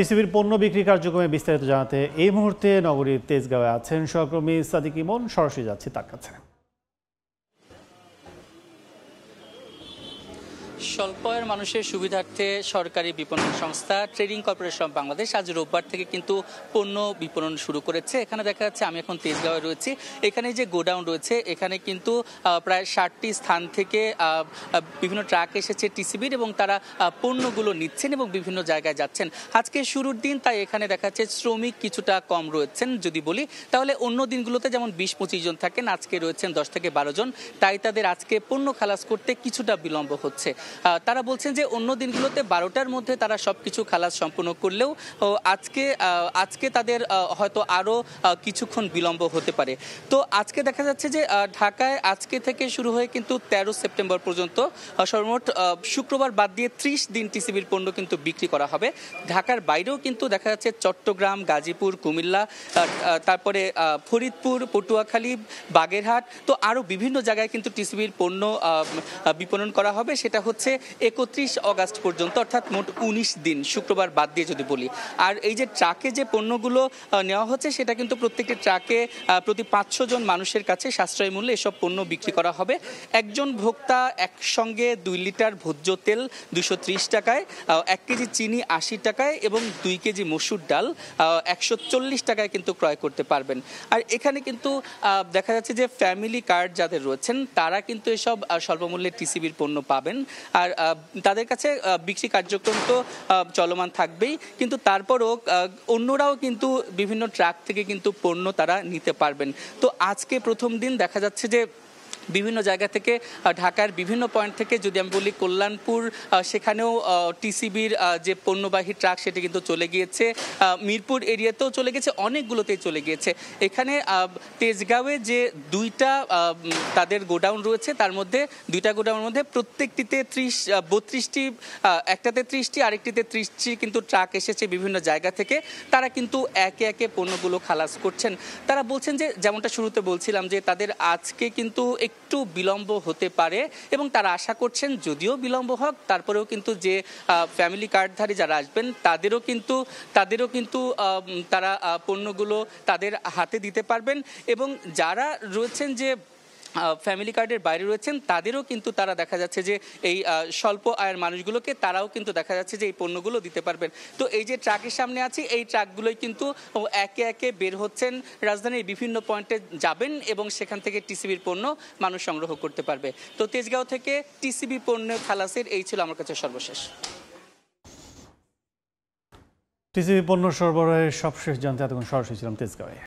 টিসিবির পণ্য বিক্রি কার্যক্রমে বিস্তারিত জানাতে এই মুহূর্তে নগরীর তেজগাঁওয়ে আছেন সহকর্মী সাদিক ইমন। সরাসরি যাচ্ছি তার কাছে। স্বল্প আয়ের মানুষের সুবিধার্থে সরকারি বিপণন সংস্থা ট্রেডিং কর্পোরেশন অফ বাংলাদেশ আজ রোববার থেকে কিন্তু পণ্য বিপণন শুরু করেছে। এখানে দেখা যাচ্ছে আমি এখন তেজগাঁওয়ে রয়েছি। এখানে যে গোডাউন রয়েছে এখানে কিন্তু প্রায় 60টি স্থান থেকে বিভিন্ন ট্রাক এসেছে টিসিবির এবং তারা পণ্যগুলো নিচ্ছেন এবং বিভিন্ন জায়গায় যাচ্ছেন। আজকে শুরুর দিন, তাই এখানে দেখা যাচ্ছে শ্রমিক কিছুটা কম রয়েছেন। যদি বলি তাহলে অন্য দিনগুলোতে যেমন 20-25 জন থাকেন, আজকে রয়েছেন 10 থেকে 12 জন। তাই তাদের আজকে পণ্য খালাস করতে কিছুটা বিলম্ব হচ্ছে। তারা বলছেন যে অন্য দিনগুলোতে 12টার মধ্যে তারা সবকিছু খালাস সম্পূর্ণ করলেও আজকে তাদের হয়তো আরও কিছুক্ষণ বিলম্ব হতে পারে। তো আজকে দেখা যাচ্ছে যে ঢাকায় আজকে থেকে শুরু হয়ে কিন্তু 13 সেপ্টেম্বর পর্যন্ত সর্বমোট শুক্রবার বাদ দিয়ে 30 দিন টিসিবির পণ্য কিন্তু বিক্রি করা হবে। ঢাকার বাইরেও কিন্তু দেখা যাচ্ছে চট্টগ্রাম, গাজীপুর, কুমিল্লা, তারপরে ফরিদপুর, পটুয়াখালী, বাগেরহাট, তো আরও বিভিন্ন জায়গায় কিন্তু টিসিবির পণ্য বিপণন করা হবে। সেটা হচ্ছে 31 অগাস্ট পর্যন্ত, অর্থাৎ মোট 19 দিন, শুক্রবার বাদ দিয়ে যদি বলি। আর এই যে ট্রাকে যে পণ্যগুলো নেওয়া হচ্ছে সেটা কিন্তু প্রত্যেকটি ট্রাকে প্রতি 500 জন মানুষের কাছে সাশ্রয়ী মূল্যে এসব পণ্য বিক্রি করা হবে। একজন ভোক্তা একসঙ্গে 2 লিটার ভোজ্য তেল 230 টাকায়, 1 কেজি চিনি 80 টাকায় এবং 2 কেজি মসুর ডাল 140 টাকায় কিন্তু ক্রয় করতে পারবেন। আর এখানে কিন্তু দেখা যাচ্ছে যে ফ্যামিলি কার্ড যাদের রয়েছেন তারা কিন্তু এসব স্বল্পমূল্যে টিসিবির পণ্য পাবেন। আর তাদের কাছে বিক্রি কার্যক্রম তো চলমান থাকবেই, কিন্তু তারপরও অন্যরাও কিন্তু বিভিন্ন ট্রাক থেকে কিন্তু পণ্য তারা নিতে পারবেন। তো আজকে প্রথম দিন দেখা যাচ্ছে যে বিভিন্ন জায়গা থেকে, ঢাকার বিভিন্ন পয়েন্ট থেকে, যদি আমি বলি কল্যাণপুর, সেখানেও টিসিবির যে পণ্যবাহী ট্রাক সেটি কিন্তু চলে গিয়েছে। মিরপুর এরিয়াতেও চলে গেছে, অনেকগুলোতেই চলে গিয়েছে। এখানে তেজগাঁওয়ে যে 2টা তাদের গোডাউন রয়েছে, তার মধ্যে 2টা গোডাউনের মধ্যে প্রত্যেকটিতে 32টি, একটাতে 30টি, আরেকটিতে 30টি কিন্তু ট্রাক এসেছে বিভিন্ন জায়গা থেকে। তারা কিন্তু একে একে পণ্যগুলো খালাস করছেন। তারা বলছেন যে, যেমনটা শুরুতে বলছিলাম, যে তাদের আজকে কিন্তু একটু বিলম্ব হতে পারে এবং তারা আশা করছেন যদিও বিলম্ব হোক তারপরেও কিন্তু যে ফ্যামিলি কার্ডধারী যারা আসবেন তাদেরও কিন্তু তারা পণ্যগুলো তাদের হাতে দিতে পারবেন এবং যারা রয়েছেন যে ফ্যামিলি কার্ডের বাইরে রয়েছেন তাদেরও কিন্তু তারা দেখা যাচ্ছে যে এই স্বল্প আয়ের মানুষগুলোকে তারাও কিন্তু দেখা যাচ্ছে যে এই পণ্যগুলো দিতে পারবেন। তো এই যে ট্রাকের সামনে আছি, এই ট্রাকগুলোই কিন্তু একে একে বের হচ্ছেন, রাজধানীর বিভিন্ন পয়েন্টে যাবেন এবং সেখান থেকে টিসিবির পণ্য মানুষ সংগ্রহ করতে পারবে। তো তেজগাঁও থেকে টিসিবি পণ্য খালাসের এই ছিল আমার কাছে সর্বশেষ। টিসিবি পণ্য সরবরাহের সবশেষ জানতে এতক্ষণ সরাসরি ছিলাম তেজগাঁওয়ে।